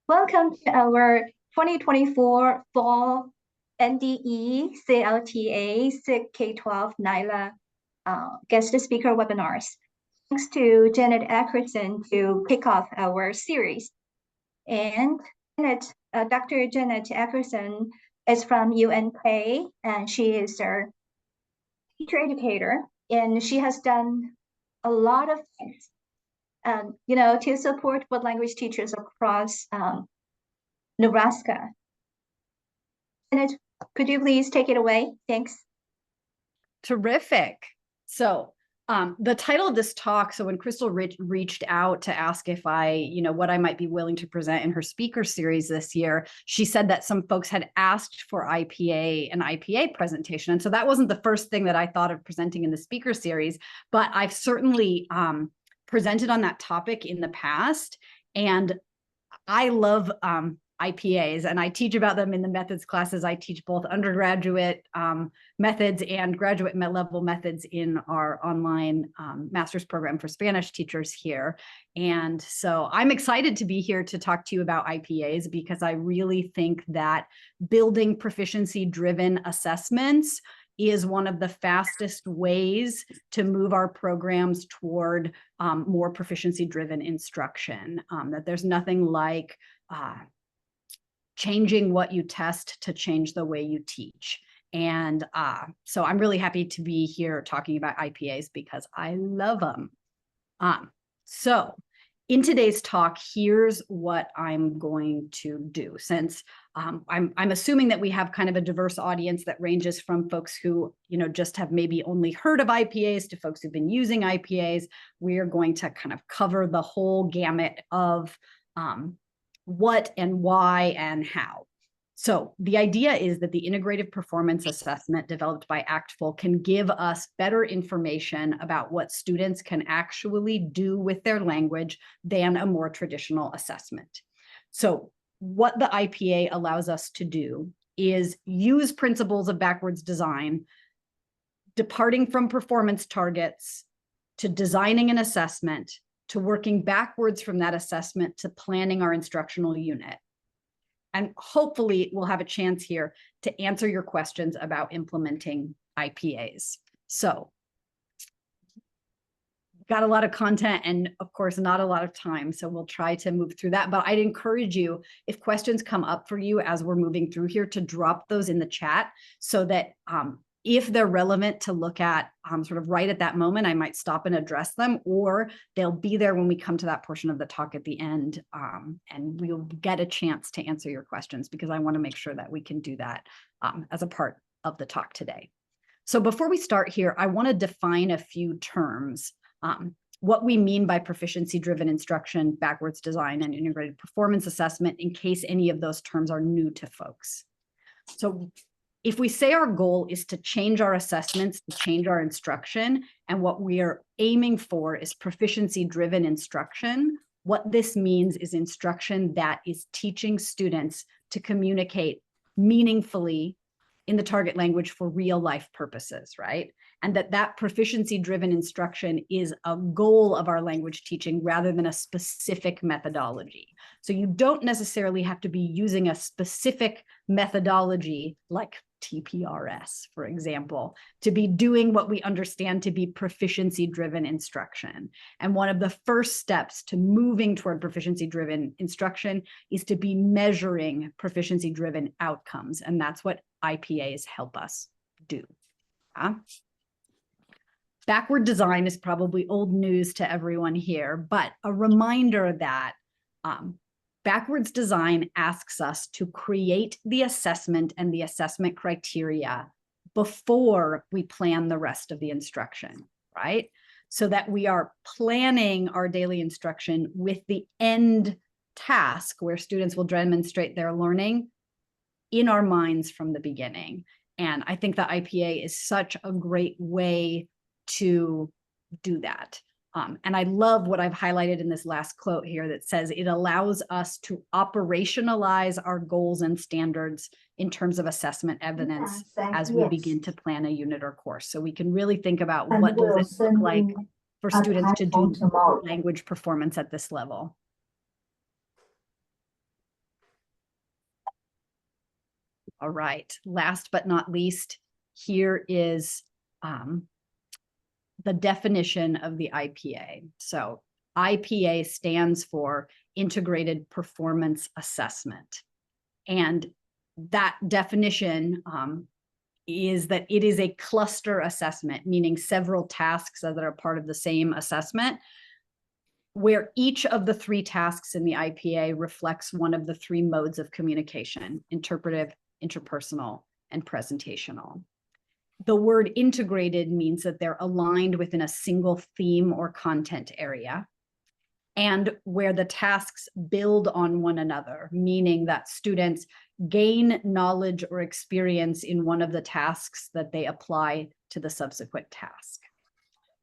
Welcome to our 2024 Fall NDE CLTA SIG K-12 NILA guest speaker webinars. Thanks to Janet Ackerson to kick off our series. And Dr. Janet Ackerson is from UNK, and she is our teacher educator, and she has done a lot of things, to support world language teachers across Nebraska. Janet, could you please take it away? Thanks. Terrific. So the title of this talk, so when Crystal reached out to ask if what I might be willing to present in her speaker series this year, she said that some folks had asked for an IPA presentation. And so that wasn't the first thing that I thought of presenting in the speaker series, but I've certainly presented on that topic in the past. And I love IPAs, and I teach about them in the methods classes. I teach both undergraduate methods and graduate level methods in our online master's program for Spanish teachers here. And so I'm excited to be here to talk to you about IPAs because I really think that building proficiency-driven assessments is one of the fastest ways to move our programs toward more proficiency-driven instruction. That there's nothing like changing what you test to change the way you teach. And so I'm really happy to be here talking about IPAs because I love them. So in today's talk, here's what I'm going to do. Since I'm assuming that we have kind of a diverse audience that ranges from folks who just have maybe only heard of IPAs to folks who've been using IPAs, we are going to kind of cover the whole gamut of what and why and how. So the idea is that the integrative performance assessment developed by ACTFL can give us better information about what students can actually do with their language than a more traditional assessment. So what the IPA allows us to do is use principles of backwards design, departing from performance targets to designing an assessment, to working backwards from that assessment to planning our instructional unit. And hopefully we'll have a chance here to answer your questions about implementing IPAs. So, got a lot of content and of course not a lot of time, so we'll try to move through that. But I'd encourage you, if questions come up for you as we're moving through here, to drop those in the chat so that if they're relevant to look at sort of right at that moment, I might stop and address them, or they'll be there when we come to that portion of the talk at the end, and we'll get a chance to answer your questions because I want to make sure that we can do that as a part of the talk today. So before we start here, I want to define a few terms, what we mean by proficiency-driven instruction, backwards design, and integrated performance assessment in case any of those terms are new to folks. So if we say our goal is to change our assessments, to change our instruction, and what we are aiming for is proficiency-driven instruction, what this means is instruction that is teaching students to communicate meaningfully in the target language for real-life purposes, right? And that proficiency-driven instruction is a goal of our language teaching rather than a specific methodology. So you don't necessarily have to be using a specific methodology like TPRS, for example, to be doing what we understand to be proficiency-driven instruction. And one of the first steps to moving toward proficiency-driven instruction is to be measuring proficiency-driven outcomes. And that's what IPAs help us do. Backward design is probably old news to everyone here, but a reminder that backwards design asks us to create the assessment and the assessment criteria before we plan the rest of the instruction, right? So that we are planning our daily instruction with the end task where students will demonstrate their learning in our minds from the beginning. And I think the IPA is such a great way to do that. And I love what I've highlighted in this last quote here that says it allows us to operationalize our goals and standards in terms of assessment evidence as we begin to plan a unit or course. So we can really think about what does it look like for students to do language performance at this level. All right, last but not least, here is the definition of the IPA. So IPA stands for Integrated Performance Assessment. And that definition is that it is a cluster assessment, meaning several tasks that are part of the same assessment, where each of the 3 tasks in the IPA reflects one of the 3 modes of communication: interpretive, interpersonal, and presentational. The word integrated means that they're aligned within a single theme or content area, and where the tasks build on one another, meaning that students gain knowledge or experience in one of the tasks that they apply to the subsequent task.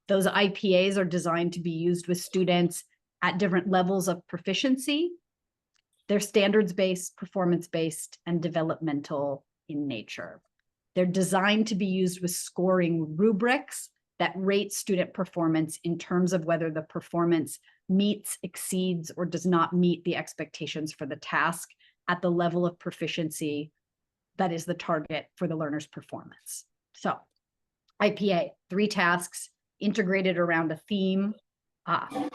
Those IPAs are designed to be used with students at different levels of proficiency. They're standards-based, performance-based, and developmental in nature. They're designed to be used with scoring rubrics that rate student performance in terms of whether the performance meets, exceeds, or does not meet the expectations for the task at the level of proficiency that is the target for the learner's performance. So IPA, 3 tasks integrated around a theme,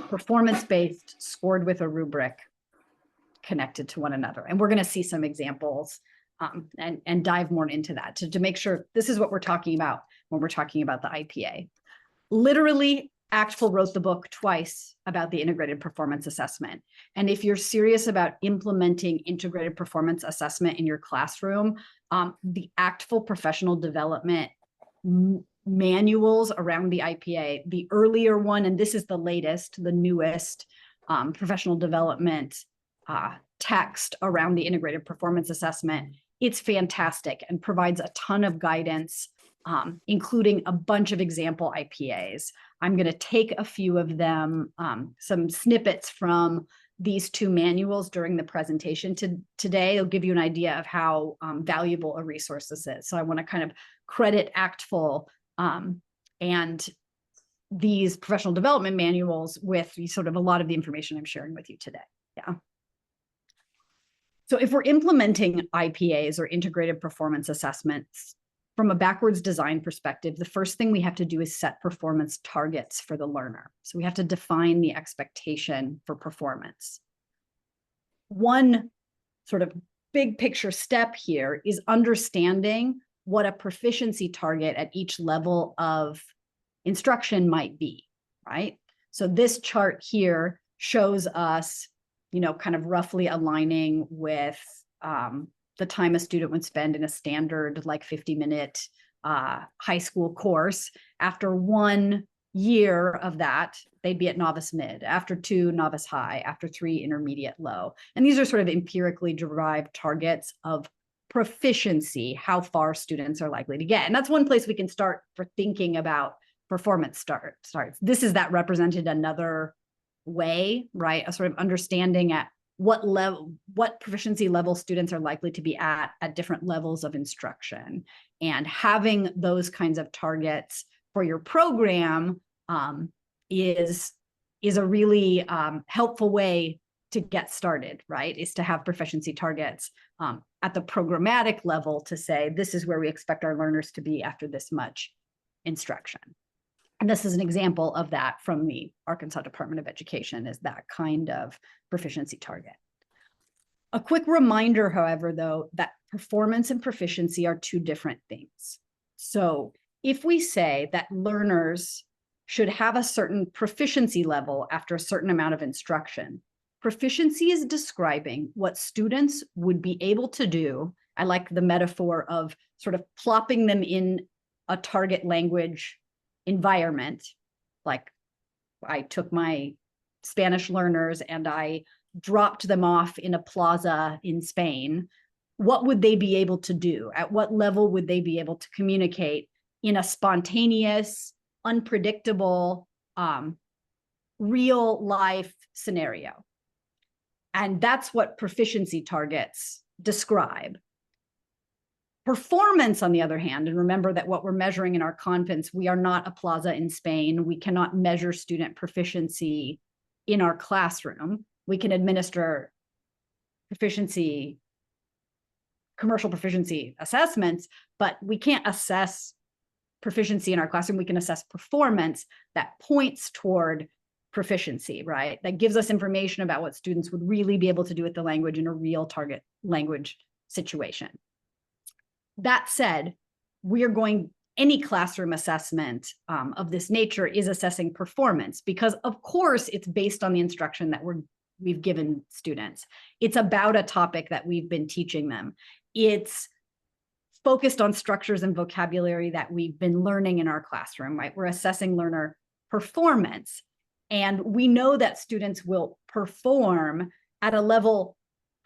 performance-based, scored with a rubric, connected to one another. And we're going to see some examples and dive more into that to make sure this is what we're talking about when we're talking about the IPA. Literally, ACTFL wrote the book twice about the integrated performance assessment. And if you're serious about implementing integrated performance assessment in your classroom, the ACTFL professional development manuals around the IPA, the earlier one, and this is the latest, the newest professional development text around the integrated performance assessment, it's fantastic and provides a ton of guidance, including a bunch of example IPAs. I'm going to take a few of them, some snippets from these 2 manuals during the presentation today. It'll give you an idea of how valuable a resource this is. So I want to kind of credit ACTFL and these professional development manuals with sort of a lot of the information I'm sharing with you today. Yeah. So if we're implementing IPAs or integrated performance assessments from a backwards design perspective, the first thing we have to do is set performance targets for the learner. So we have to define the expectation for performance. One sort of big picture step here is understanding what a proficiency target at each level of instruction might be, right? So this chart here shows us, kind of roughly aligning with the time a student would spend in a standard like 50-minute high school course. After 1 year of that, they'd be at novice mid. After 2, novice high. After 3, intermediate low. And these are sort of empirically derived targets of proficiency, how far students are likely to get. And that's one place we can start for thinking about performance starts. This is that represented another way, right? A sort of understanding at what level, what proficiency level students are likely to be at different levels of instruction. And having those kinds of targets for your program is a really helpful way to get started, right? Is to have proficiency targets at the programmatic level to say, this is where we expect our learners to be after this much instruction. And this is an example of that from the Arkansas Department of Education, is that kind of proficiency target. A quick reminder, however, though, that performance and proficiency are 2 different things. So if we say that learners should have a certain proficiency level after a certain amount of instruction, proficiency is describing what students would be able to do. I like the metaphor of sort of plopping them in a target language environment. Like I took my Spanish learners and I dropped them off in a plaza in Spain. What would they be able to do? At what level would they be able to communicate in a spontaneous, unpredictable, real life scenario? And that's what proficiency targets describe. Performance, on the other hand, and remember that what we're measuring in our conference, we are not a plaza in Spain. We cannot measure student proficiency in our classroom. We can administer proficiency commercial proficiency assessments, but we can't assess proficiency in our classroom. We can assess performance that points toward proficiency, right? That gives us information about what students would really be able to do with the language in a real target language situation. That said, any classroom assessment of this nature is assessing performance, because of course it's based on the instruction that we've given students. It's about a topic that we've been teaching them. It's focused on structures and vocabulary that we've been learning in our classroom, right? We're assessing learner performance. And we know that students will perform at a level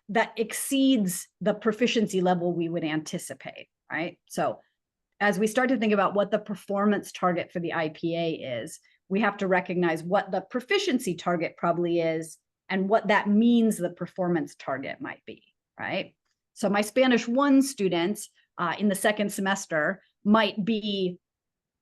that exceeds the proficiency level we would anticipate, right? So as we start to think about what the performance target for the IPA is, we have to recognize what the proficiency target probably is and what that means the performance target might be, right? So my Spanish 1 students in the second semester might be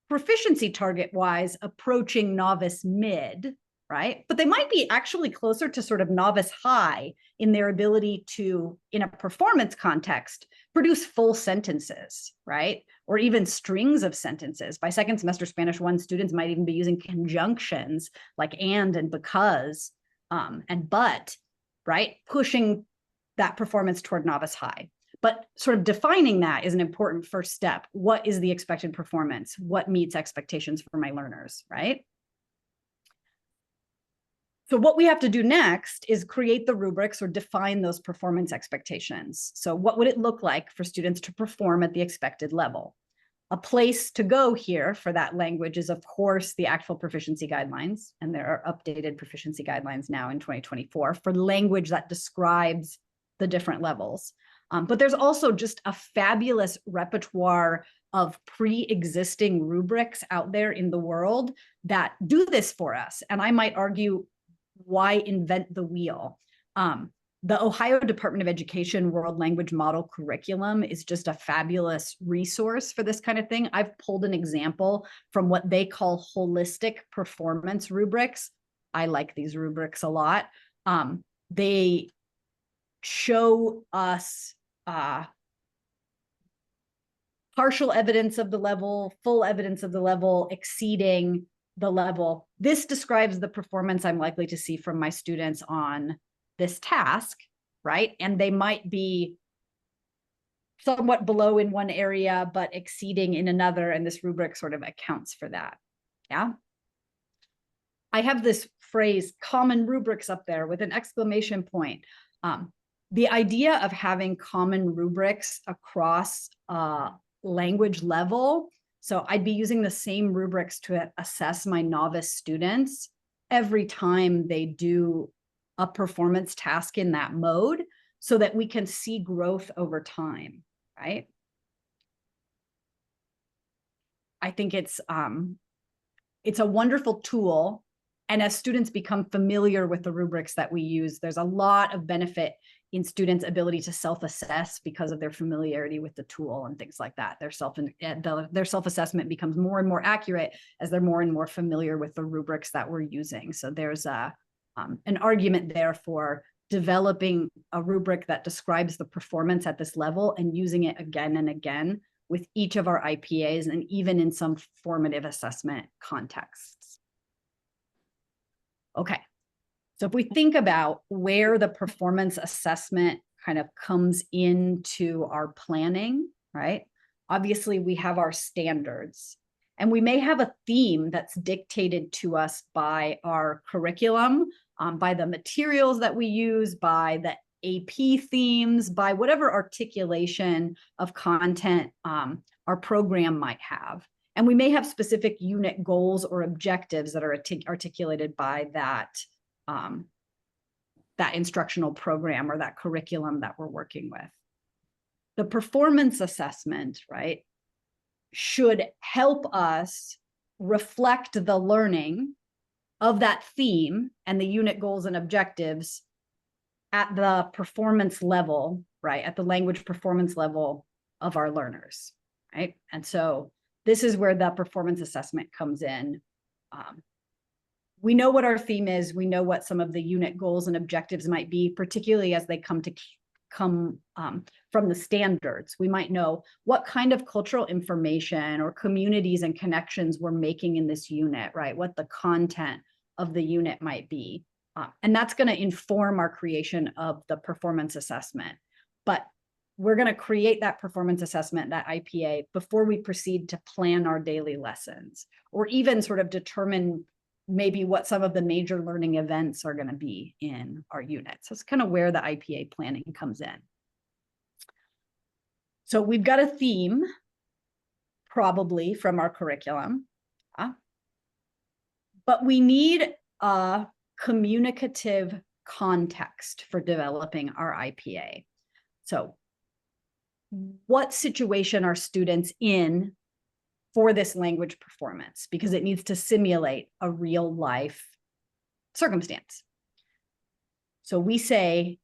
proficiency target-wise approaching novice mid, right? But they might be actually closer to sort of novice high in their ability to, in a performance context, produce full sentences, right? Or even strings of sentences. By second semester Spanish 1 students might even be using conjunctions like and because, and but, right? Pushing that performance toward novice high. But sort of defining that is an important first step. What is the expected performance? What meets expectations for my learners, right? So what we have to do next is create the rubrics or define those performance expectations. So what would it look like for students to perform at the expected level? A place to go here for that language is, of course, the actual proficiency guidelines. And there are updated proficiency guidelines now in 2024 for language that describes the different levels. But there's also just a fabulous repertoire of pre-existing rubrics out there in the world that do this for us. And I might argue, why invent the wheel? The Ohio Department of Education World Language Model Curriculum is just a fabulous resource for this kind of thing. I've pulled an example from what they call holistic performance rubrics. I like these rubrics a lot. They show us partial evidence of the level, full evidence of the level, exceeding the level. This describes the performance I'm likely to see from my students on this task, right? And they might be somewhat below in one area, but exceeding in another, and this rubric sort of accounts for that, yeah? I have this phrase, common rubrics, up there with an exclamation point. The idea of having common rubrics across language level, so I'd be using the same rubrics to assess my novice students every time they do a performance task in that mode, so that we can see growth over time, right? I think it's a wonderful tool. And as students become familiar with the rubrics that we use, there's a lot of benefit in students' ability to self-assess because of their familiarity with the tool and things like that. Their self-assessment becomes more and more accurate as they're more and more familiar with the rubrics that we're using. So there's an argument there for developing a rubric that describes the performance at this level and using it again and again with each of our IPAs and even in some formative assessment contexts. Okay. So if we think about where the performance assessment kind of comes into our planning, right? Obviously, we have our standards, and we may have a theme that's dictated to us by our curriculum, by the materials that we use, by the AP themes, by whatever articulation of content our program might have. And we may have specific unit goals or objectives that are articulated by that instructional program or that curriculum that we're working with. The performance assessment, right, should help us reflect the learning of that theme and the unit goals and objectives at the performance level, right, at the language performance level of our learners, right? And so this is where the performance assessment comes in. We know what our theme is. We know what some of the unit goals and objectives might be, particularly as they come to come from the standards. We might know what kind of cultural information or communities and connections we're making in this unit, right? What the content of the unit might be. And that's going to inform our creation of the performance assessment. But we're going to create that performance assessment, that IPA, before we proceed to plan our daily lessons, or even sort of determine maybe what some of the major learning events are going to be in our unit. So it's kind of where the IPA planning comes in. So we've got a theme, probably from our curriculum, but we need a communicative context for developing our IPA. So what situation are students in for this language performance? Because it needs to simulate a real life circumstance. So we say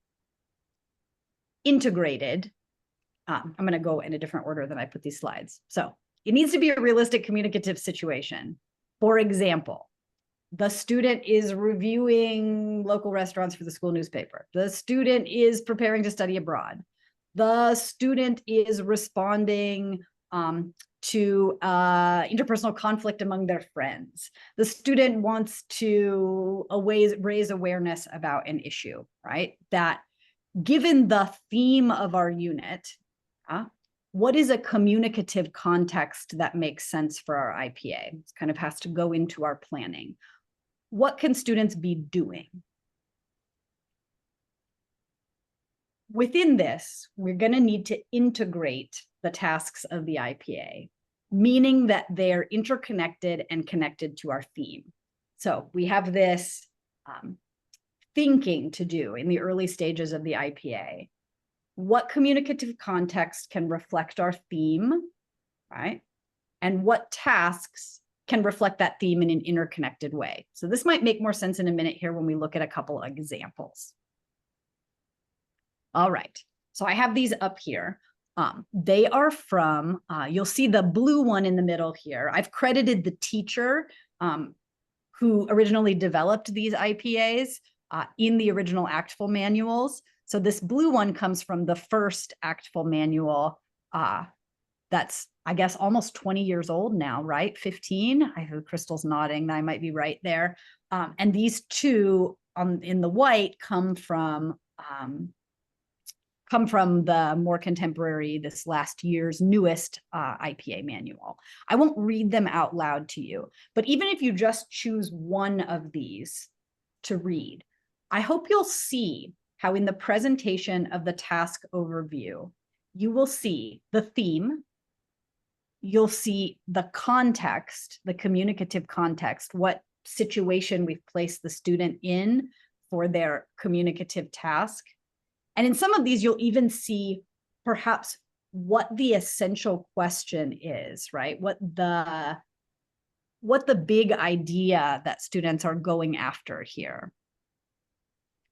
integrated. I'm going to go in a different order than I put these slides. So it needs to be a realistic communicative situation. For example, the student is reviewing local restaurants for the school newspaper. The student is preparing to study abroad. The student is responding to interpersonal conflict among their friends. The student wants to raise awareness about an issue, right? That given the theme of our unit, what is a communicative context that makes sense for our IPA? It kind of has to go into our planning. What can students be doing? Within this, we're going to need to integrate the tasks of the IPA, meaning that they're interconnected and connected to our theme. So we have this thinking to do in the early stages of the IPA. What communicative context can reflect our theme, right? And what tasks can reflect that theme in an interconnected way? So this might make more sense in a minute here when we look at a couple of examples. All right, so I have these up here. They are from, you'll see the blue one in the middle here. I've credited the teacher who originally developed these IPAs in the original ACTFL manuals. So this blue one comes from the first ACTFL manual that's, I guess, almost 20 years old now, right? 15, I heard Crystal's nodding, I might be right there. And these two in the white come from the more contemporary, this last year's newest IPA manual. I won't read them out loud to you, but even if you just choose one of these to read, I hope you'll see how in the presentation of the task overview, you will see the theme, you'll see the context, the communicative context, what situation we've placed the student in for their communicative task. And in some of these, you'll even see perhaps what the essential question is, right? What the big idea that students are going after here.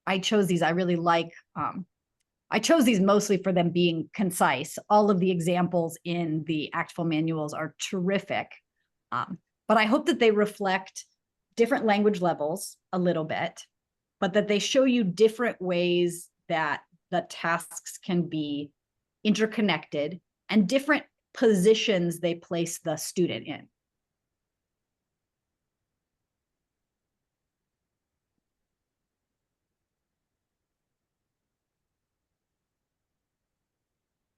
I chose these, I really like, I chose these mostly for them being concise. All of the examples in the ACTFL manuals are terrific, but I hope that they reflect different language levels a little bit, but that they show you different ways that the tasks can be interconnected and different positions they place the student in.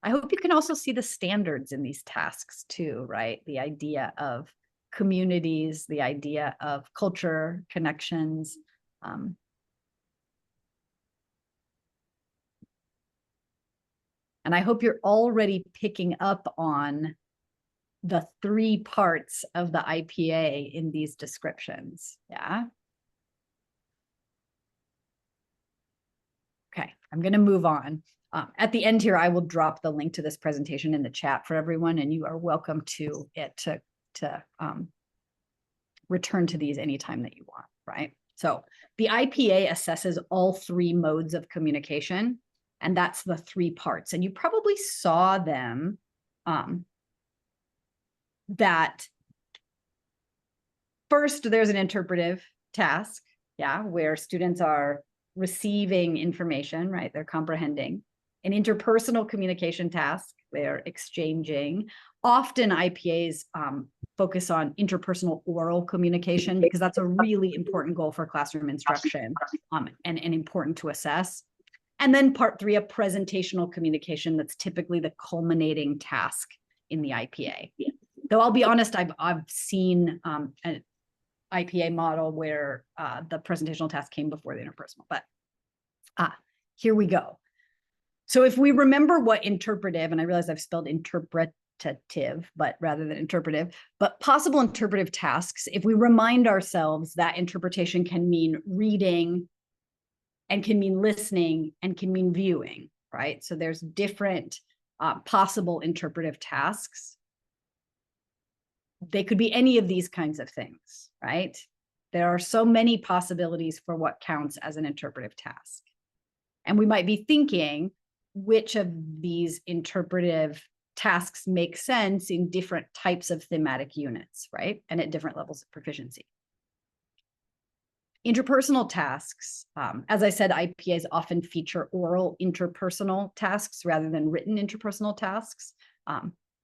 I hope you can also see the standards in these tasks too, right? The idea of communities, the idea of culture, connections. And I hope you're already picking up on the 3 parts of the IPA in these descriptions, yeah? Okay, I'm gonna move on. At the end here, I will drop the link to this presentation in the chat for everyone, and you are welcome to return to these anytime that you want, right? So the IPA assesses all 3 modes of communication, and that's the 3 parts. And you probably saw them, that first there's an interpretive task, yeah, where students are receiving information, right? They're comprehending. an interpersonal communication task. They're exchanging. Often IPAs focus on interpersonal oral communication because that's a really important goal for classroom instruction and important to assess. And then part 3, a presentational communication that's typically the culminating task in the IPA. Though I'll be honest, I've seen an IPA model where the presentational task came before the interpersonal, but here we go. So if we remember what interpretive, and I realize I've spelled interpretative, but rather than interpretive, but possible interpretive tasks, if we remind ourselves that interpretation can mean reading and can mean listening and can mean viewing, right? So there's different possible interpretive tasks. They could be any of these kinds of things, right? There are so many possibilities for what counts as an interpretive task. And we might be thinking, which of these interpretive tasks make sense in different types of thematic units, right? And at different levels of proficiency. Interpersonal tasks, as I said, IPAs often feature oral interpersonal tasks rather than written interpersonal tasks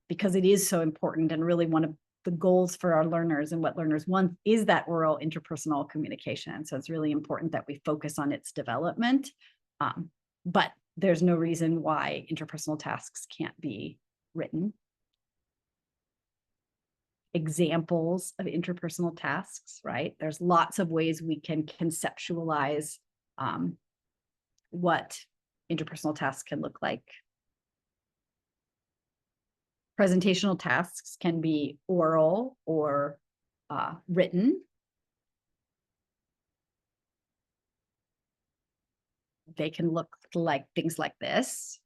because it is so important, and really one of the goals for our learners and what learners want is that oral interpersonal communication. So it's really important that we focus on its development, but there's no reason why interpersonal tasks can't be written. Examples of interpersonal tasks, right? There's lots of ways we can conceptualize what interpersonal tasks can look like. Presentational tasks can be oral or written. They can look like things like this,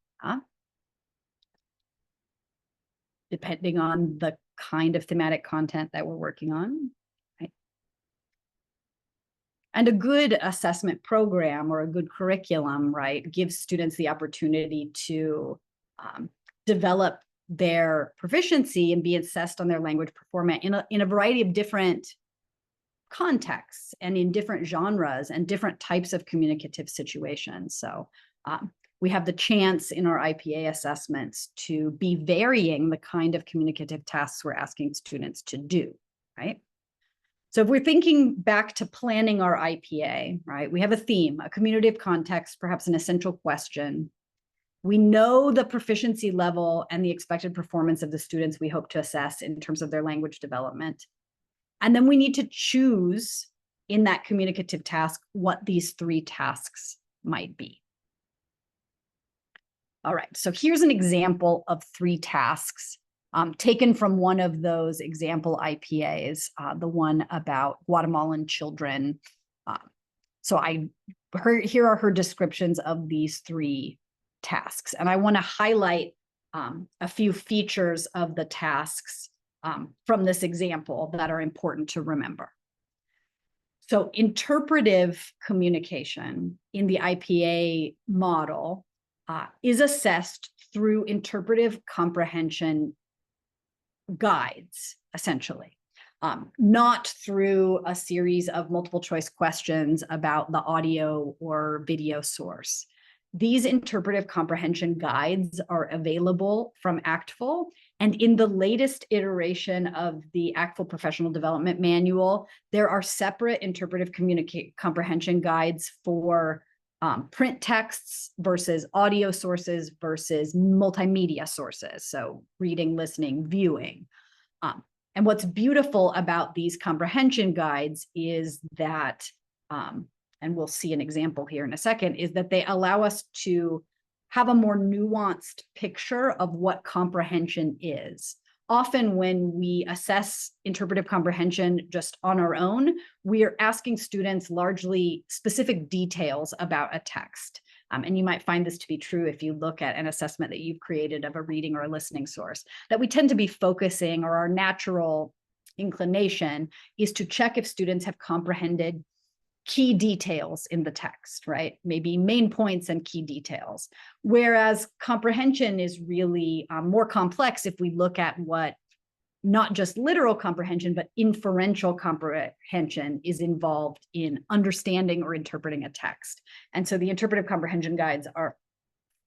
depending on the kind of thematic content that we're working on, right? And a good assessment program or a good curriculum, right, gives students the opportunity to develop their proficiency and be assessed on their language performance in a variety of different contexts and in different genres and different types of communicative situations. So we have the chance in our IPA assessments to be varying the kind of communicative tasks we're asking students to do, right? So if we're thinking back to planning our IPA, right, we have a theme, a community of context, perhaps an essential question. We know the proficiency level and the expected performance of the students we hope to assess in terms of their language development. And then we need to choose in that communicative task what these 3 tasks might be. All right, so here's an example of 3 tasks taken from one of those example IPAs, the one about Guatemalan children. So here are her descriptions of these 3 tasks. And I want to highlight a few features of the tasks from this example that are important to remember. So interpretive communication in the IPA model is assessed through interpretive comprehension guides, essentially, not through a series of multiple choice questions about the audio or video source. These interpretive comprehension guides are available from ACTFL, and in the latest iteration of the ACTFL Professional Development Manual, there are separate interpretive comprehension guides for print texts versus audio sources versus multimedia sources, so reading, listening, viewing. And what's beautiful about these comprehension guides is that and we'll see an example here in a second, is that they allow us to have a more nuanced picture of what comprehension is. Often when we assess interpretive comprehension just on our own, we are asking students largely specific details about a text. And you might find this to be true if you look at an assessment that you've created of a reading or a listening source, that we tend to be focusing, or our natural inclination is to check if students have comprehended key details in the text, right? Maybe main points and key details. Whereas comprehension is really more complex if we look at what not just literal comprehension, but inferential comprehension is involved in understanding or interpreting a text. And so the interpretive comprehension guides are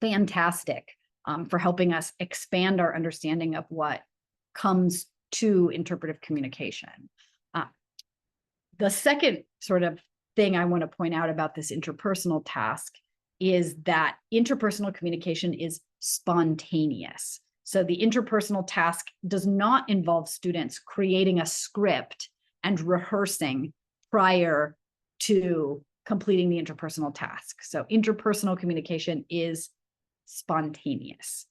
fantastic for helping us expand our understanding of what comes to interpretive communication. The second sort of thing I want to point out about this interpersonal task is that interpersonal communication is spontaneous. So the interpersonal task does not involve students creating a script and rehearsing prior to completing the interpersonal task. So interpersonal communication is spontaneous.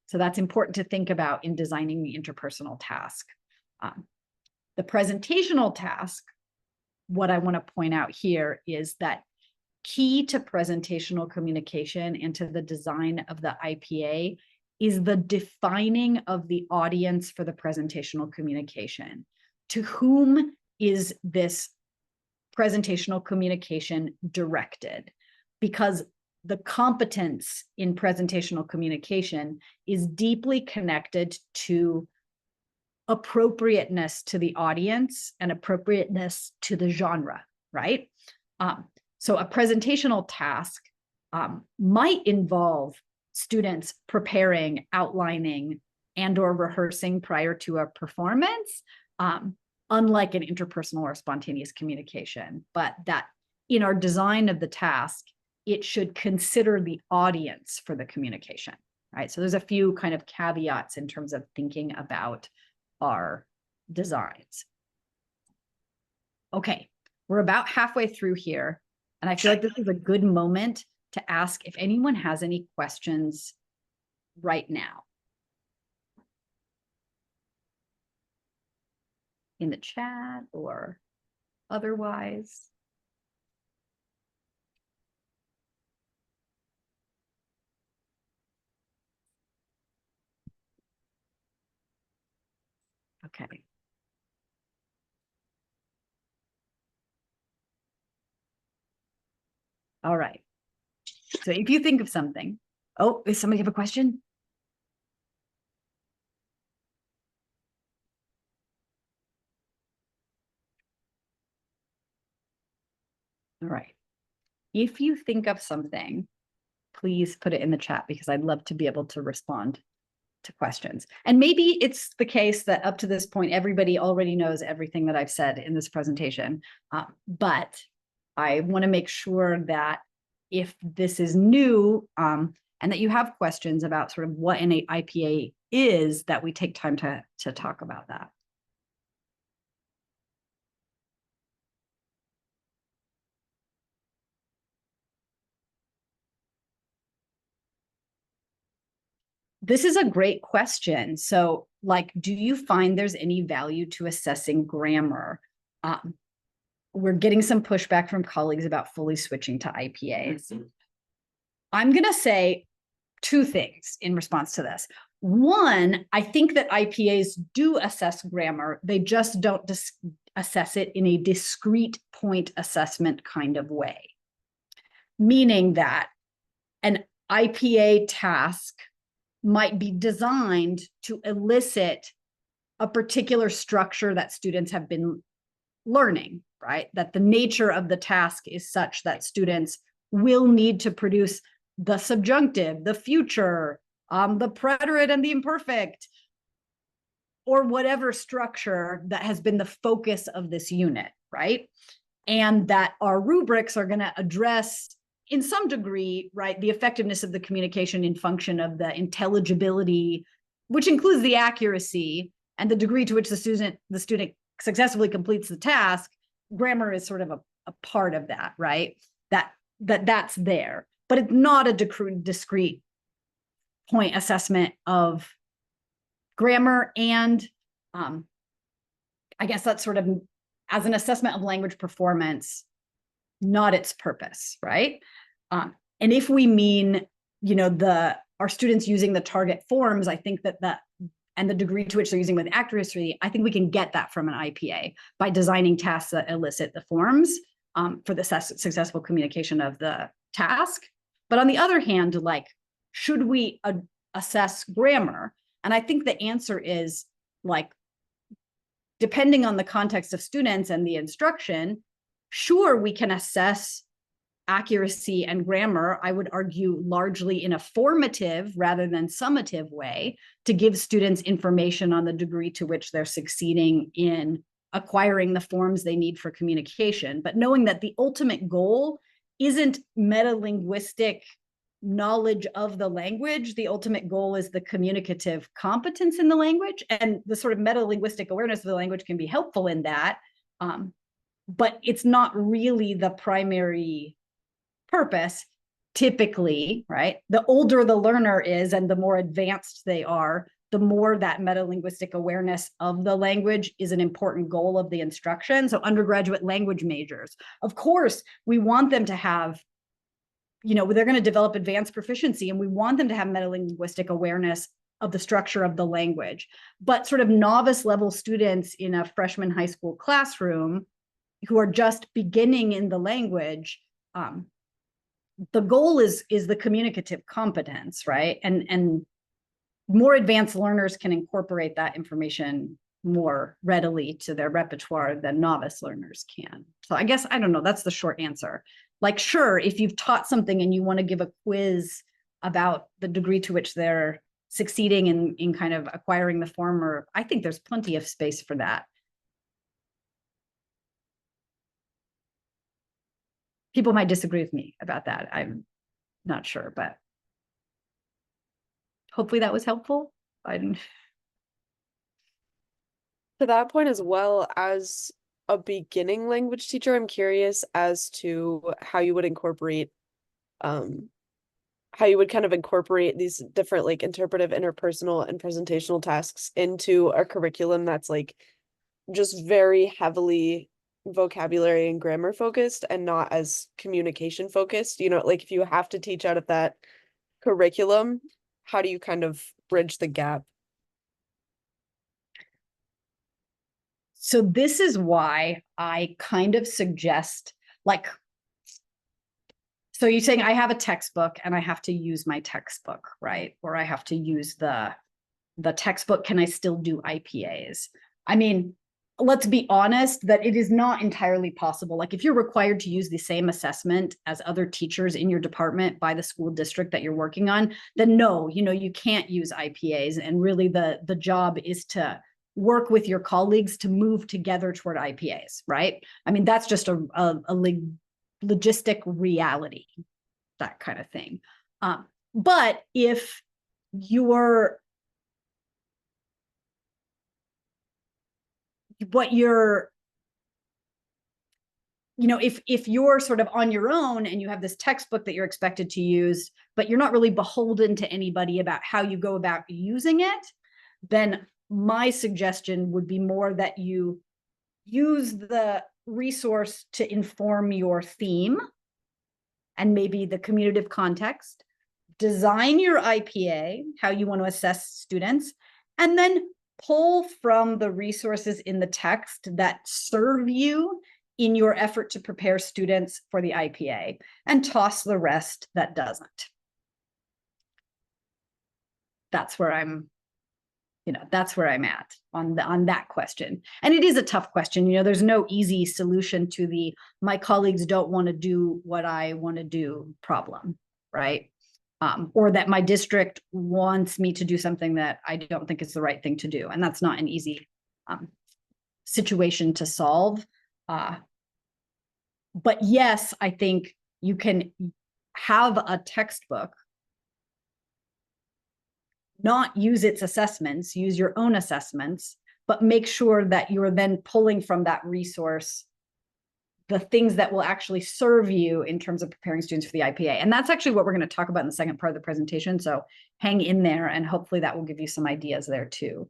So that's important to think about in designing the interpersonal task. The presentational task, what I want to point out here is that key to presentational communication and to the design of the IPA is the defining of the audience for the presentational communication. To whom is this presentational communication directed? Because the competence in presentational communication is deeply connected to appropriateness to the audience and appropriateness to the genre, right? So a presentational task might involve students preparing, outlining, and/or rehearsing prior to a performance, unlike an interpersonal or spontaneous communication, but that in our design of the task, it should consider the audience for the communication, right? So there's a few kind of caveats in terms of thinking about our designs. Okay, we're about halfway through here, and I feel like this is a good moment to ask if anyone has any questions right now. In the chat or otherwise. Okay. All right. So if you think of something, oh, does somebody have a question? All right. If you think of something, please put it in the chat because I'd love to be able to respond to questions. And maybe it's the case that up to this point, everybody already knows everything that I've said in this presentation. But I want to make sure that if this is new and that you have questions about sort of what an IPA is, that we take time to talk about that. This is a great question. So, like, do you find there's any value to assessing grammar? We're getting some pushback from colleagues about fully switching to IPAs. I'm going to say two things in response to this. One, I think that IPAs do assess grammar. They just don't assess it in a discrete point assessment kind of way. Meaning that an IPA task might be designed to elicit a particular structure that students have been learning, right? That the nature of the task is such that students will need to produce the subjunctive, the future, the preterite and the imperfect, or whatever structure that has been the focus of this unit, right? And that our rubrics are going to address in some degree, right, the effectiveness of the communication in function of the intelligibility, which includes the accuracy and the degree to which the student successfully completes the task. Grammar is sort of a part of that, right? That's there, but it's not a discrete point assessment of grammar. And I guess that's sort of as an assessment of language performance, not its purpose, right? And if we mean, our students using the target forms, I think that and the degree to which they're using with accuracy, I think we can get that from an IPA by designing tasks that elicit the forms for the successful communication of the task. But on the other hand, like, should we assess grammar? And I think the answer is, like, depending on the context of students and the instruction, sure, we can assess accuracy and grammar, I would argue largely in a formative rather than summative way to give students information on the degree to which they're succeeding in acquiring the forms they need for communication, but knowing that the ultimate goal isn't metalinguistic knowledge of the language. The ultimate goal is the communicative competence in the language, and the sort of metalinguistic awareness of the language can be helpful in that, but it's not really the primary purpose. Typically, right? The older the learner is and the more advanced they are, the more that metalinguistic awareness of the language is an important goal of the instruction. So undergraduate language majors, of course, we want them to have, you know, they're going to develop advanced proficiency, and we want them to have metalinguistic awareness of the structure of the language. But sort of novice level students in a freshman high school classroom who are just beginning in the language, the goal is the communicative competence, right? And more advanced learners can incorporate that information more readily to their repertoire than novice learners can. So I guess, I don't know, that's the short answer. Like, sure, if you've taught something and you want to give a quiz about the degree to which they're succeeding in kind of acquiring the form, or I think there's plenty of space for that. People might disagree with me about that. I'm not sure, but hopefully that was helpful. To that point, as well, as a beginning language teacher, I'm curious as to how you would incorporate these different like interpretive, interpersonal, and presentational tasks into a curriculum that's like just very heavily vocabulary and grammar focused and not as communication focused. You know, like if you have to teach out of that curriculum, how do you kind of bridge the gap? So this is why I kind of suggest, like, so you're saying I have a textbook and I have to use my textbook, right? Or I have to use the textbook. Can I still do IPAs? I mean, let's be honest that it is not entirely possible. Like if you're required to use the same assessment as other teachers in your department by the school district that you're working on, then no, you know, you can't use IPAs. And really the job is to work with your colleagues to move together toward IPAs, right? I mean, that's just a logistic reality, that kind of thing. But if you're you know, if you're sort of on your own and you have this textbook that you're expected to use, but you're not really beholden to anybody about how you go about using it, then my suggestion would be more that you use the resource to inform your theme and maybe the commutative context, design your IPA, how you want to assess students, and then pull from the resources in the text that serve you in your effort to prepare students for the IPA, and toss the rest that doesn't. That's where I'm, you know, that's where I'm at on that question. And it is a tough question. You know, there's no easy solution to the my colleagues don't want to do what I want to do problem, right? Or that my district wants me to do something that I don't think is the right thing to do. And that's not an easy situation to solve. But yes, I think you can have a textbook, not use its assessments, use your own assessments, but make sure that you're then pulling from that resource the things that will actually serve you in terms of preparing students for the IPA. And that's actually what we're going to talk about in the second part of the presentation. So hang in there, and hopefully that will give you some ideas there too.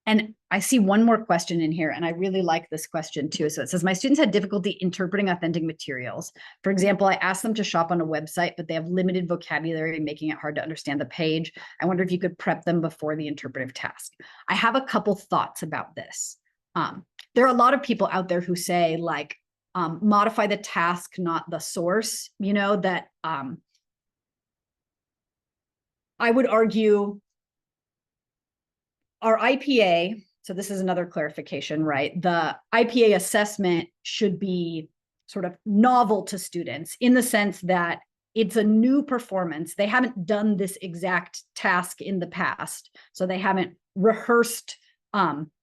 And I see one more question in here, and I really like this question too. So it says, my students had difficulty interpreting authentic materials. For example, I asked them to shop on a website, but they have limited vocabulary, making it hard to understand the page. I wonder if you could prep them before the interpretive task. I have a couple thoughts about this. There are a lot of people out there who say, like, modify the task, not the source, you know, that I would argue our IPA So this is another clarification, right? The IPA assessment should be sort of novel to students in the sense that it's a new performance. They haven't done this exact task in the past. So they haven't rehearsed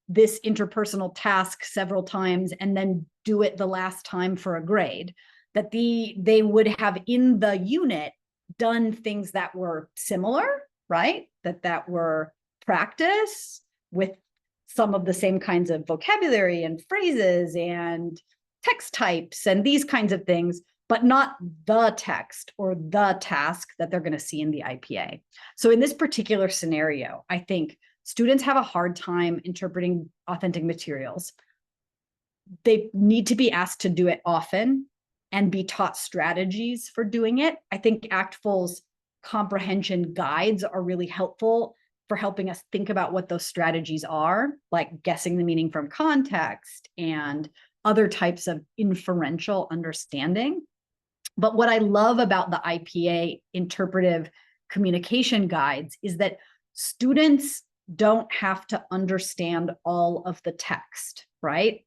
this interpersonal task several times and then do it the last time for a grade. That they would have in the unit done things that were similar, right? That were practice with some of the same kinds of vocabulary and phrases and text types and these kinds of things, but not the text or the task that they're going to see in the IPA. So in this particular scenario, I think students have a hard time interpreting authentic materials. They need to be asked to do it often and be taught strategies for doing it. I think ACTFL's comprehension guides are really helpful for helping us think about what those strategies are, like guessing the meaning from context and other types of inferential understanding. But what I love about the IPA interpretive communication guides is that students don't have to understand all of the text, right?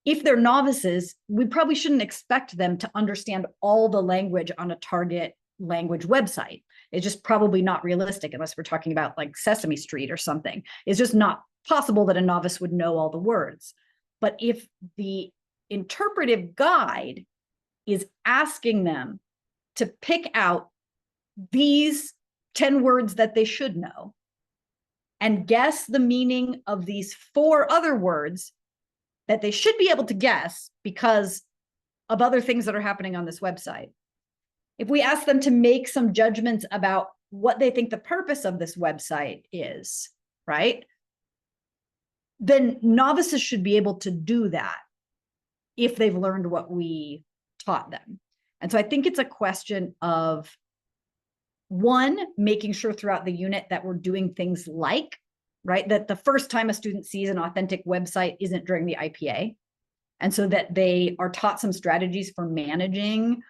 If they're novices, we probably shouldn't expect them to understand all the language on a target language website. It's just probably not realistic unless we're talking about like Sesame Street or something. It's just not possible that a novice would know all the words. But if the interpretive guide is asking them to pick out these 10 words that they should know and guess the meaning of these 4 other words that they should be able to guess because of other things that are happening on this website. If we ask them to make some judgments about what they think the purpose of this website is, right? Then novices should be able to do that if they've learned what we taught them. And so I think it's a question of, one, making sure throughout the unit that we're doing things like, right, that the first time a student sees an authentic website isn't during the IPA. And so that they are taught some strategies for managing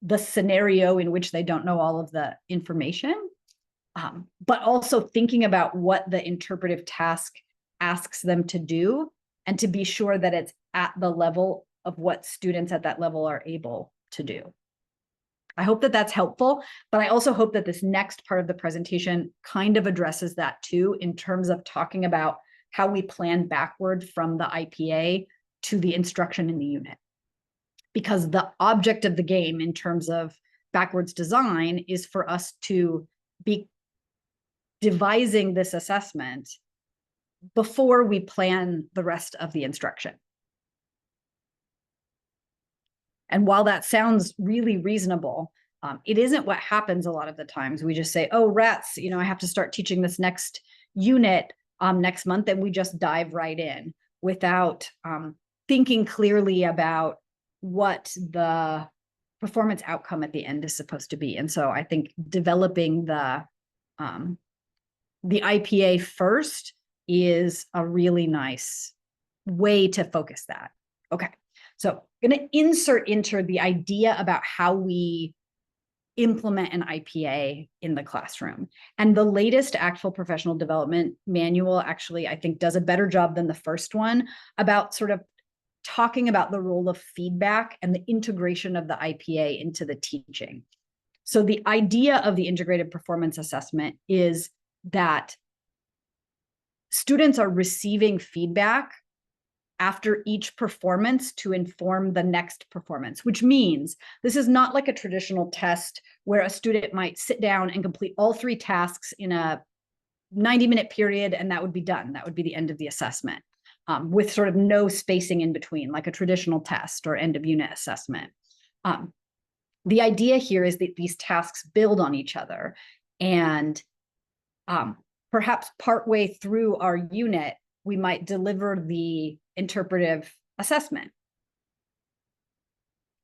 the scenario in which they don't know all of the information, but also thinking about what the interpretive task asks them to do and to be sure that it's at the level of what students at that level are able to do. I hope that that's helpful, but I also hope that this next part of the presentation kind of addresses that too, in terms of talking about how we plan backward from the IPA to the instruction in the unit. Because the object of the game in terms of backwards design is for us to be devising this assessment before we plan the rest of the instruction. And while that sounds really reasonable, it isn't what happens a lot of the times. We just say, oh, rats, I have to start teaching this next unit next month, and we just dive right in without thinking clearly about what the performance outcome at the end is supposed to be. And so I think developing the IPA first is a really nice way to focus that. Okay, so I'm going to insert into the idea about how we implement an IPA in the classroom. And the latest ACTFL professional development manual actually, I think, does a better job than the first one about sort of talking about the role of feedback and the integration of the IPA into the teaching. So the idea of the integrated performance assessment is that students are receiving feedback after each performance to inform the next performance, which means this is not like a traditional test where a student might sit down and complete all 3 tasks in a 90-minute period, and that would be done. That would be the end of the assessment. With sort of no spacing in between, like a traditional test or end of unit assessment. The idea here is that these tasks build on each other, and perhaps partway through our unit, we might deliver the interpretive assessment.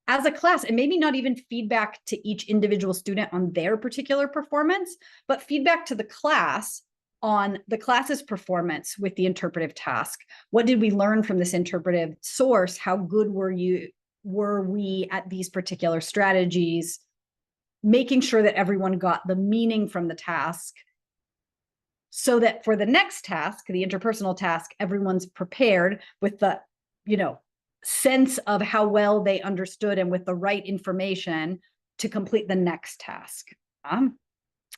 As a class, and maybe not even feedback to each individual student on their particular performance, but feedback to the class on the class's performance with the interpretive task. What did we learn from this interpretive source? How good were we at these particular strategies? Making sure that everyone got the meaning from the task so that for the next task, the interpersonal task, everyone's prepared with the, sense of how well they understood and with the right information to complete the next task. And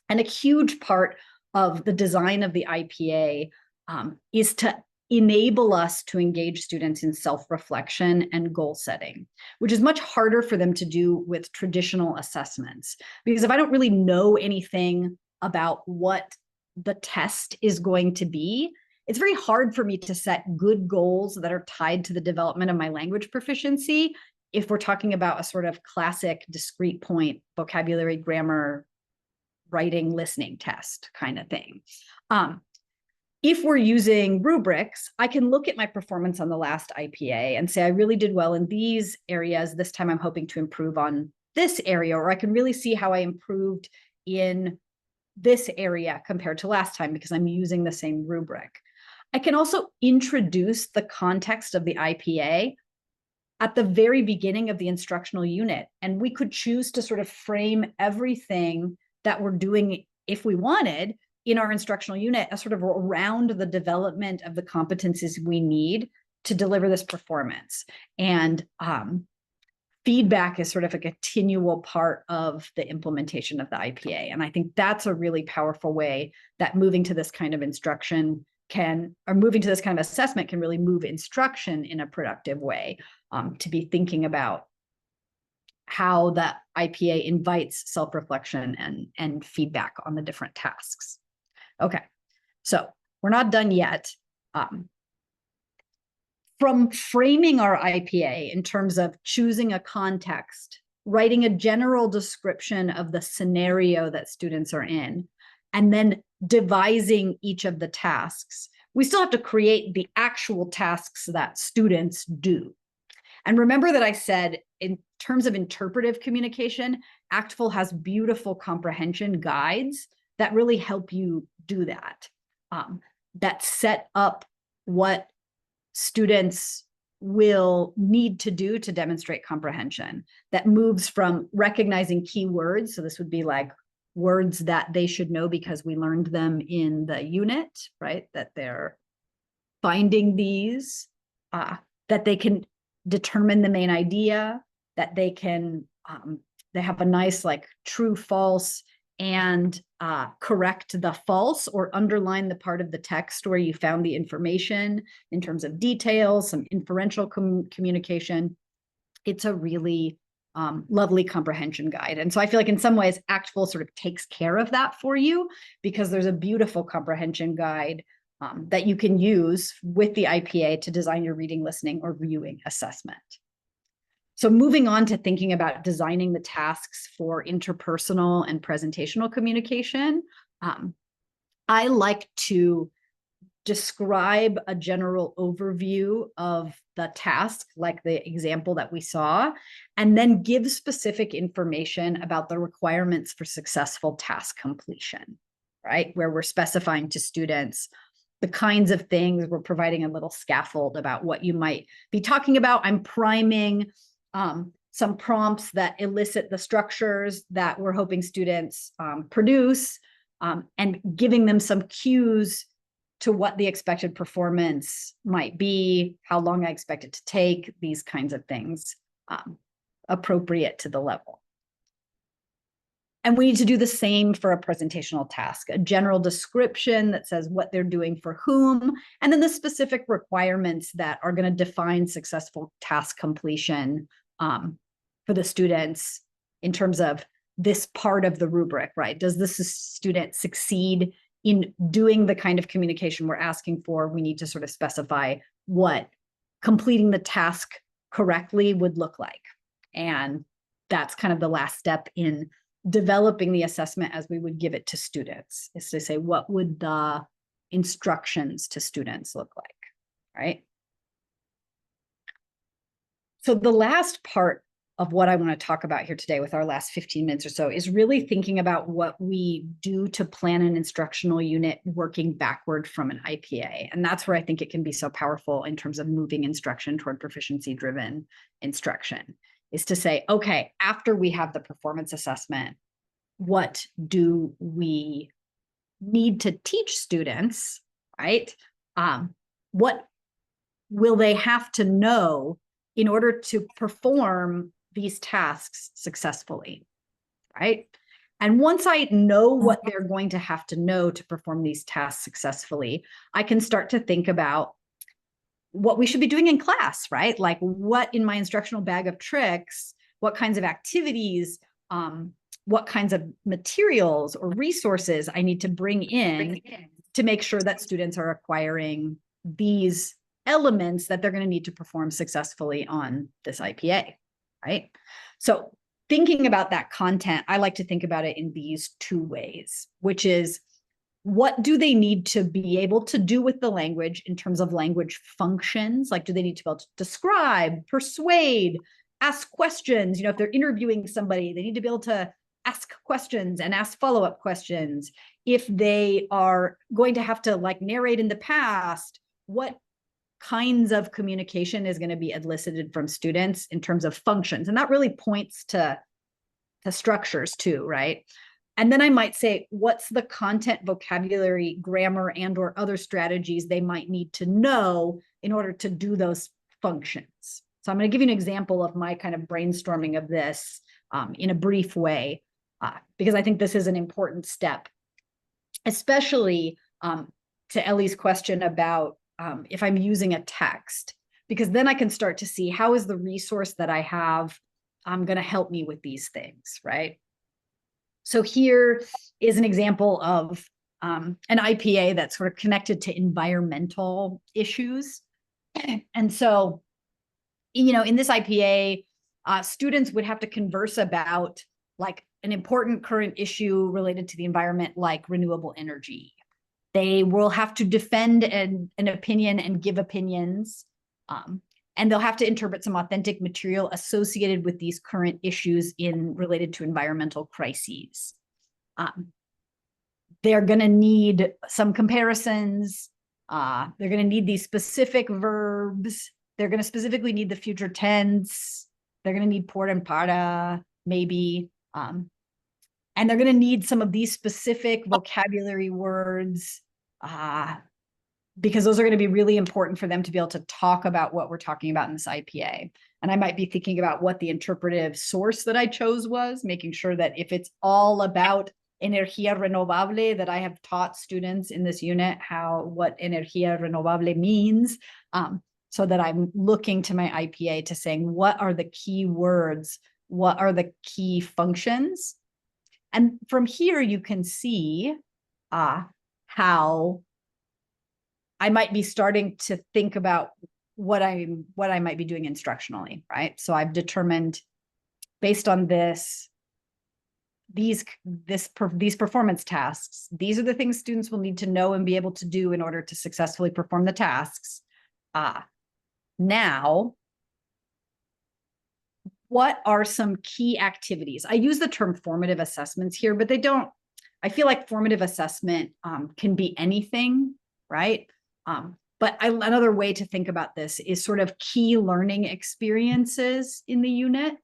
a huge part of the design of the IPA is to enable us to engage students in self-reflection and goal setting, which is much harder for them to do with traditional assessments. Because if I don't really know anything about what the test is going to be, it's very hard for me to set good goals that are tied to the development of my language proficiency if we're talking about a sort of classic discrete point vocabulary, grammar, writing, listening test kind of thing. If we're using rubrics, I can look at my performance on the last IPA and say, I really did well in these areas. This time I'm hoping to improve on this area, or I can really see how I improved in this area compared to last time because I'm using the same rubric. I can also introduce the context of the IPA at the very beginning of the instructional unit. And we could choose to sort of frame everything that we're doing, if we wanted, in our instructional unit as sort of around the development of the competencies we need to deliver this performance. And feedback is sort of a continual part of the implementation of the IPA. And I think that's a really powerful way that moving to this kind of instruction moving to this kind of assessment can really move instruction in a productive way, to be thinking about how the IPA invites self-reflection and feedback on the different tasks. Okay, so we're not done yet. From framing our IPA in terms of choosing a context, writing a general description of the scenario that students are in, and then devising each of the tasks, we still have to create the actual tasks that students do. And remember that I said, in terms of interpretive communication, ACTFL has beautiful comprehension guides that really help you do that, that set up what students will need to do to demonstrate comprehension, that moves from recognizing keywords. So this would be like words that they should know because we learned them in the unit, right? That they're finding these, that they can determine the main idea, that they can, they have a nice like true, false, and correct the false or underline the part of the text where you found the information in terms of details, some inferential communication. It's a really lovely comprehension guide. And so I feel like in some ways, ACTFL sort of takes care of that for you because there's a beautiful comprehension guide that you can use with the IPA to design your reading, listening, or viewing assessment. So moving on to thinking about designing the tasks for interpersonal and presentational communication, I like to describe a general overview of the task, like the example that we saw, and then give specific information about the requirements for successful task completion, right? Where we're specifying to students the kinds of things, we're providing a little scaffold about what you might be talking about. I'm priming some prompts that elicit the structures that we're hoping students produce, and giving them some cues to what the expected performance might be, how long I expect it to take, these kinds of things, appropriate to the level. And we need to do the same for a presentational task, a general description that says what they're doing for whom, and then the specific requirements that are going to define successful task completion for the students in terms of this part of the rubric, right? Does this student succeed in doing the kind of communication we're asking for? We need to sort of specify what completing the task correctly would look like. And that's kind of the last step in developing the assessment as we would give it to students, is to say, what would the instructions to students look like, right? So the last part of what I want to talk about here today with our last 15 minutes or so is really thinking about what we do to plan an instructional unit working backward from an IPA. And that's where I think it can be so powerful in terms of moving instruction toward proficiency-driven instruction, is to say, okay, after we have the performance assessment, what do we need to teach students, right? What will they have to know in order to perform these tasks successfully, right? And once I know what they're going to have to know to perform these tasks successfully, I can start to think about what we should be doing in class, right? Like what in my instructional bag of tricks, what kinds of activities, what kinds of materials or resources I need to bring in to make sure that students are acquiring these elements that they're going to need to perform successfully on this IPA, right? So thinking about that content, I like to think about it in these two ways, which is what do they need to be able to do with the language in terms of language functions? Like, do they need to be able to describe, persuade, ask questions? You know, if they're interviewing somebody, they need to be able to ask questions and ask follow-up questions. If they are going to have to like narrate in the past, what kinds of communication is going to be elicited from students in terms of functions? And that really points to structures too, right? And then I might say, what's the content, vocabulary, grammar, and or other strategies they might need to know in order to do those functions? So I'm going to give you an example of my kind of brainstorming of this in a brief way, because I think this is an important step, especially to Ellie's question about if I'm using a text, because then I can start to see how is the resource that I have going to help me with these things, right? So here is an example of an IPA that's sort of connected to environmental issues. And so, you know, in this IPA, students would have to converse about like an important current issue related to the environment, like renewable energy. They will have to defend an opinion and give opinions. And they'll have to interpret some authentic material associated with these current issues related to environmental crises. They're going to need some comparisons. They're going to need these specific verbs. They're going to specifically need the future tense. They're going to need por and para, maybe. And they're going to need some of these specific vocabulary words, because those are going to be really important for them to be able to talk about what we're talking about in this IPA. And I might be thinking about what the interpretive source that I chose was, making sure that if it's all about energía renovable, that I have taught students in this unit what energía renovable means, so that I'm looking to my IPA to saying, what are the key words? What are the key functions? And from here, you can see how I might be starting to think about what I might be doing instructionally, right? So I've determined based on these performance tasks, these are the things students will need to know and be able to do in order to successfully perform the tasks. Now, what are some key activities? I use the term formative assessments here, but I feel like formative assessment can be anything, right? But another way to think about this is sort of key learning experiences in the unit.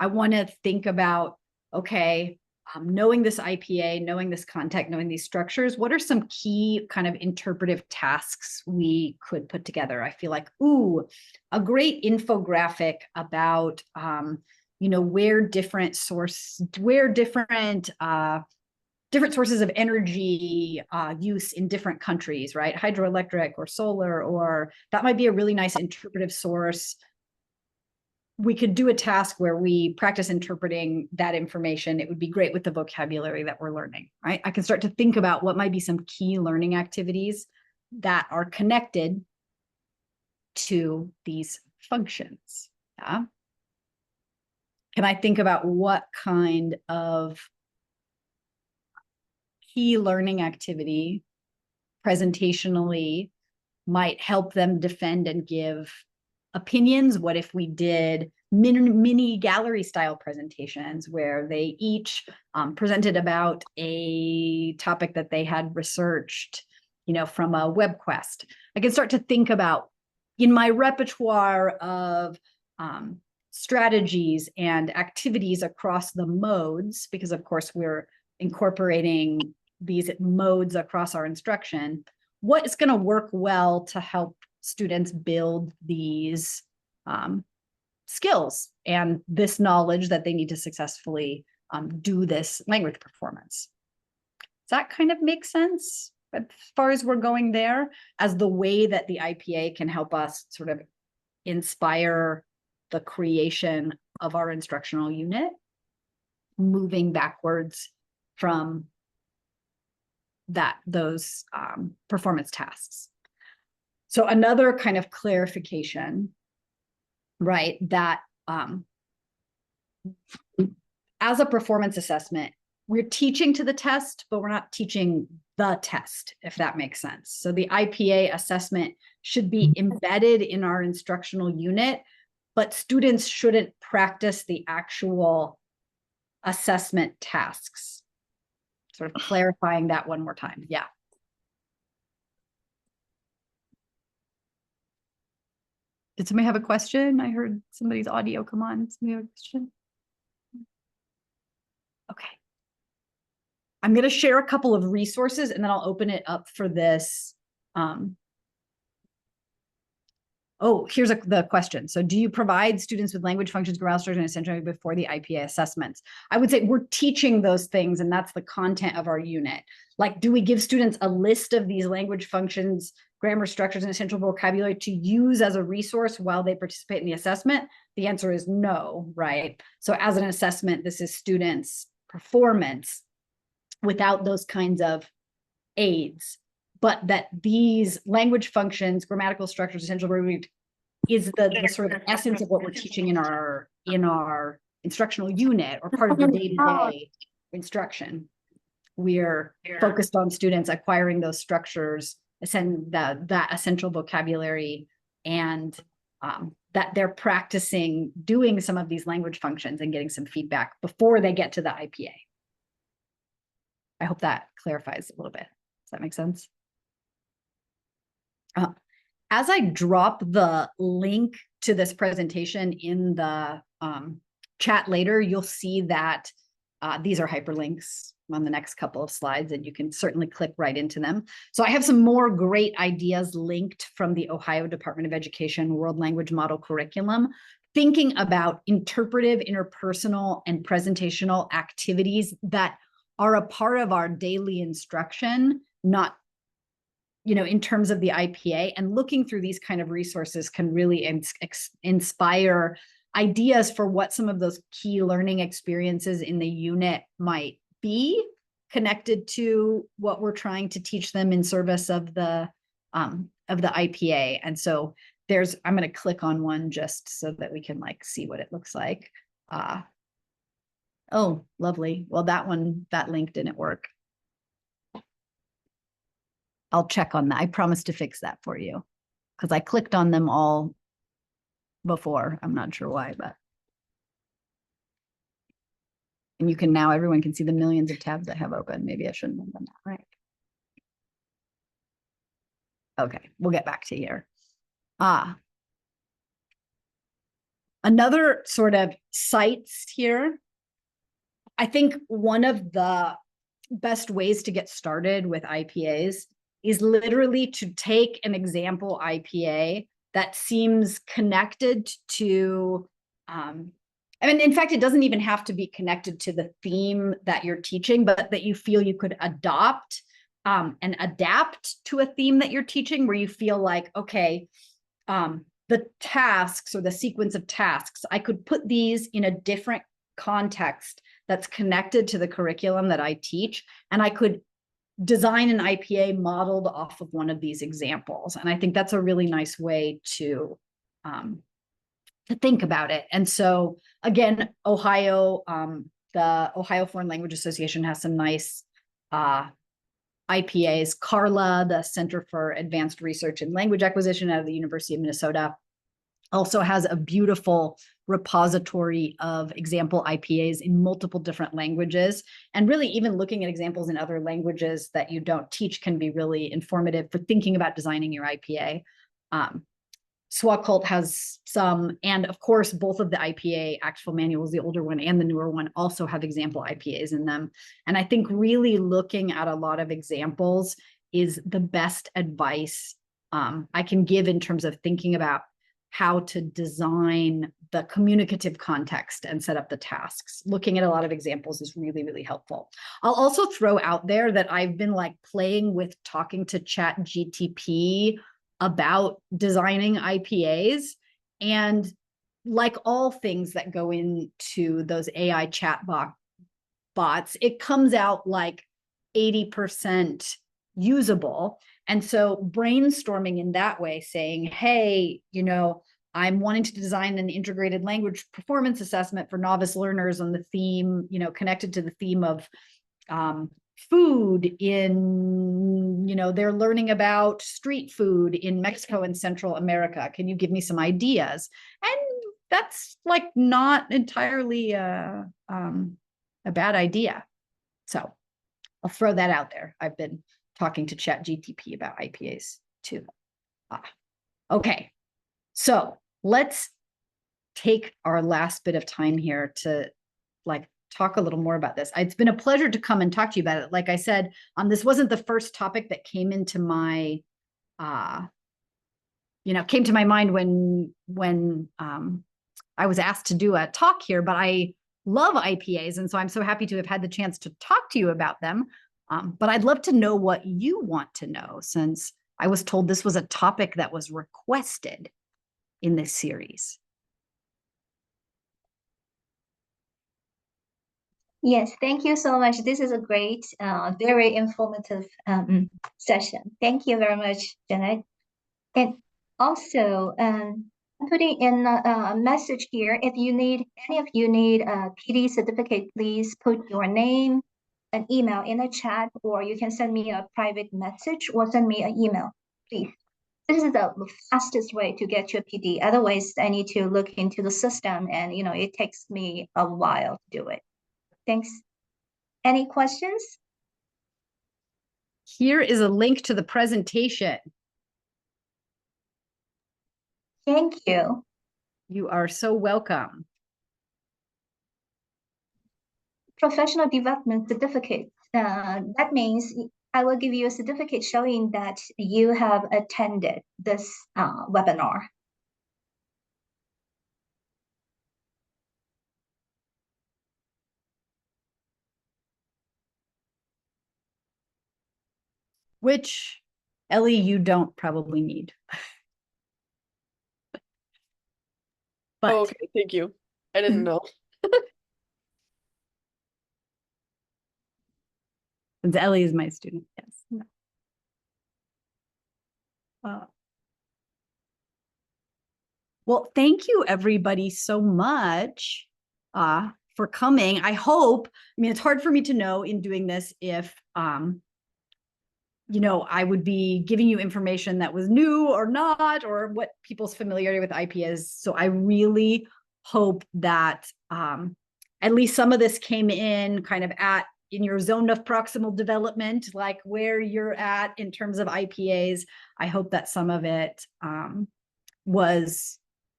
I want to think about, okay, knowing this IPA, knowing this content, knowing these structures, what are some key kind of interpretive tasks we could put together? I feel like, ooh, a great infographic about, you know, where different sources of energy use in different countries, right? Hydroelectric or solar, or that might be a really nice interpretive source. We could do a task where we practice interpreting that information. It would be great with the vocabulary that we're learning, right? I can start to think about what might be some key learning activities that are connected to these functions. Yeah? Can I think about what kind of key learning activity presentationally might help them defend and give opinions? What if we did mini gallery style presentations where they each presented about a topic that they had researched, you know, from a web quest? I can start to think about in my repertoire of strategies and activities across the modes, because of course we're incorporating these modes across our instruction, what is going to work well to help students build these skills and this knowledge that they need to successfully do this language performance. Does that kind of make sense as far as we're going there, as the way that the IPA can help us sort of inspire the creation of our instructional unit, moving backwards from those performance tasks? So another kind of clarification, right, that as a performance assessment, we're teaching to the test, but we're not teaching the test, if that makes sense. So the IPA assessment should be embedded in our instructional unit, but students shouldn't practice the actual assessment tasks. Sort of clarifying that one more time. Yeah. Did somebody have a question? I heard somebody's audio come on. Somebody have a question? Okay. I'm going to share a couple of resources and then I'll open it up for this. Oh, here's the question. So do you provide students with language functions, grammatical structure, and essentially before the IPA assessments? I would say we're teaching those things, and that's the content of our unit. Like, do we give students a list of these language functions, grammar structures, and essential vocabulary to use as a resource while they participate in the assessment? The answer is no, right? So as an assessment, this is students' performance without those kinds of aids. But that these language functions, grammatical structures, essential vocabulary is the sort of essence of what we're teaching in our instructional unit or part of the day-to-day instruction. We're focused on students acquiring those structures, that essential vocabulary, and that they're practicing doing some of these language functions and getting some feedback before they get to the IPA. I hope that clarifies a little bit. Does that make sense? As I drop the link to this presentation in the chat later, you'll see that these are hyperlinks on the next couple of slides, and you can certainly click right into them. So I have some more great ideas linked from the Ohio Department of Education World Language Model Curriculum, thinking about interpretive, interpersonal, and presentational activities that are a part of our daily instruction, not in terms of the IPA, and looking through these kind of resources can really inspire ideas for what some of those key learning experiences in the unit might be connected to what we're trying to teach them in service of the IPA. And so I'm going to click on one just so that we can see what it looks like. Oh, lovely. Well, that link didn't work. I'll check on that. I promise to fix that for you because I clicked on them all before. I'm not sure why, but. And you can now, everyone can see the millions of tabs I have open. Maybe I shouldn't have done that, right? Okay, we'll get back to here. Another sort of sites here. I think one of the best ways to get started with IPAs is literally to take an example IPA that seems connected to, in fact, it doesn't even have to be connected to the theme that you're teaching, but that you feel you could adopt and adapt to a theme that you're teaching, where you feel like, okay, the tasks or the sequence of tasks, I could put these in a different context that's connected to the curriculum that I teach, and I could design an IPA modeled off of one of these examples. And I think that's a really nice way to think about it. And so again, Ohio, the Ohio Foreign Language Association has some nice IPAs. Carla, the Center for Advanced Research in Language Acquisition out of the University of Minnesota, also has a beautiful repository of example IPAs in multiple different languages. And really even looking at examples in other languages that you don't teach can be really informative for thinking about designing your IPA. Swacult has some, and of course, both of the IPA actual manuals, the older one and the newer one, also have example IPAs in them. And I think really looking at a lot of examples is the best advice I can give in terms of thinking about how to design the communicative context and set up the tasks. Looking at a lot of examples is really, really helpful. I'll also throw out there that I've been like playing with talking to ChatGPT about designing IPAs, and like all things that go into those AI bots, it comes out like 80% usable. And so brainstorming in that way, saying, hey, I'm wanting to design an integrated language performance assessment for novice learners on the theme, connected to the theme of food in, they're learning about street food in Mexico and Central America. Can you give me some ideas? And that's like not entirely a bad idea. So I'll throw that out there. I've been talking to ChatGPT about IPAs too. Okay, so let's take our last bit of time here to talk a little more about this. It's been a pleasure to come and talk to you about it. Like I said, this wasn't the first topic that came into my, came to my mind when I was asked to do a talk here, but I love IPAs. And so I'm so happy to have had the chance to talk to you about them. But I'd love to know what you want to know, since I was told this was a topic that was requested in this series. Yes, thank you so much. This is a great, very informative session. Thank you very much, Janet. And also, putting in a message here, if any of you need a PD certificate, please put your name and email in the chat, or you can send me a private message or send me an email, please. This is the fastest way to get your PD. Otherwise, I need to look into the system, and it takes me a while to do it. Thanks. Any questions? Here is a link to the presentation. Thank you. You are so welcome. Professional development certificate. That means I will give you a certificate showing that you have attended this webinar. Which, Ellie, you don't probably need. But okay, thank you. I didn't know. Since Ellie is my student, yes. Well, thank you everybody so much for coming. I hope, it's hard for me to know in doing this if, I would be giving you information that was new or not, or what people's familiarity with IP is. So I really hope that at least some of this came in kind of in your zone of proximal development, like where you're at in terms of IPAs. I hope that some of it was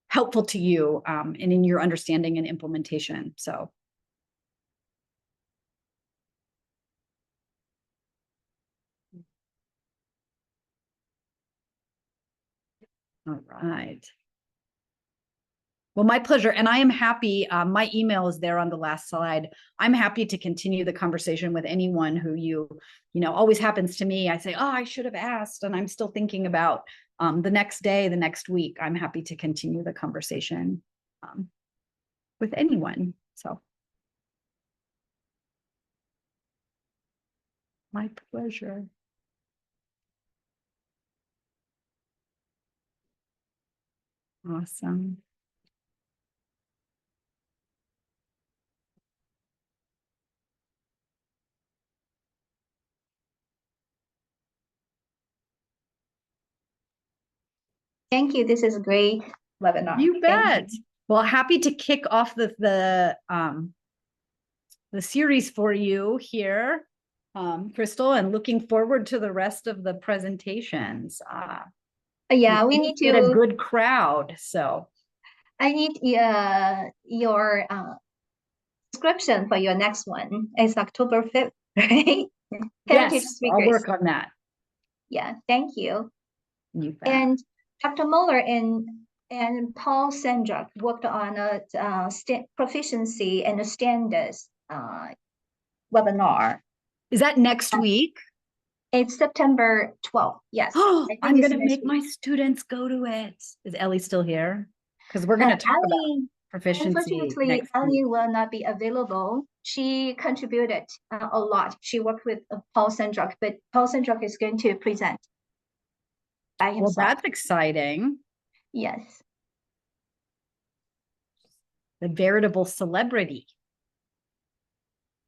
helpful to you and in your understanding and implementation. So. All right. Well, my pleasure. And I am happy. My email is there on the last slide. I'm happy to continue the conversation with anyone who always happens to me. I say, oh, I should have asked. And I'm still thinking about the next day, the next week. I'm happy to continue the conversation with anyone. So. My pleasure. Awesome. Thank you. This is a great webinar. You bet. Well, happy to kick off the series for you here, Crystal, and looking forward to the rest of the presentations. Yeah, we need Get a to, good crowd. So I need your description for your next one. It's October 5th, right? Heritage yes, I'll speakers. work on that. Yeah, thank you. You bet. And Dr. Muller and Paul Sandrock worked on a proficiency and standards webinar. Is that next week? It's September 12th. Yes. Oh, I think I'm it's gonna next make week. my students go to it. Is Ellie still here? Because we're gonna talk about proficiency Unfortunately, next Ellie week. will not be available. She contributed a lot. She worked with Paul Sandrock, but Paul Sandrock is going to present by Well, himself. that's exciting. Yes. The veritable celebrity.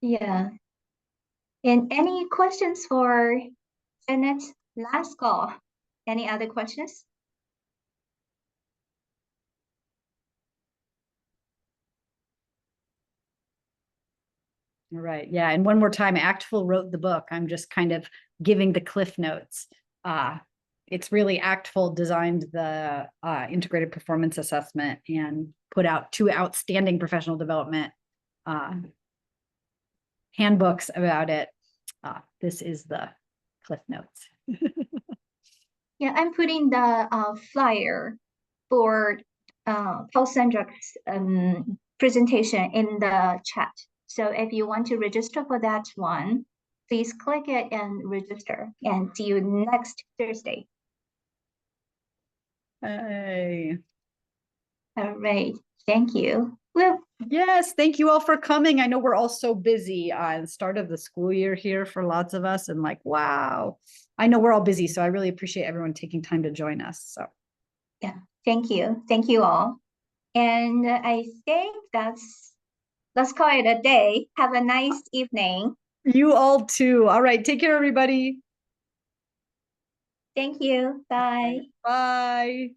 Yeah. And any questions for Janet's last call? Any other questions? All right. Yeah. And one more time, Actful wrote the book. I'm just kind of giving the cliff notes. It's really Actful designed the integrated performance assessment and put out 2 outstanding professional development handbooks about it. This is the cliff notes. Yeah, I'm putting the flyer for Paul Sandrock's presentation in the chat. So if you want to register for that one, please click it and register. And see you next Thursday. Hey. All right. Thank you. Well, Yes, thank you all for coming. I know we're all so busy the start of the school year here for lots of us, and like, wow, I know we're all busy, so I really appreciate everyone taking time to join us. So yeah, thank you all. And I think let's call it a day. Have a nice evening. you all too. All right, take care, everybody. Thank you. Bye. Bye.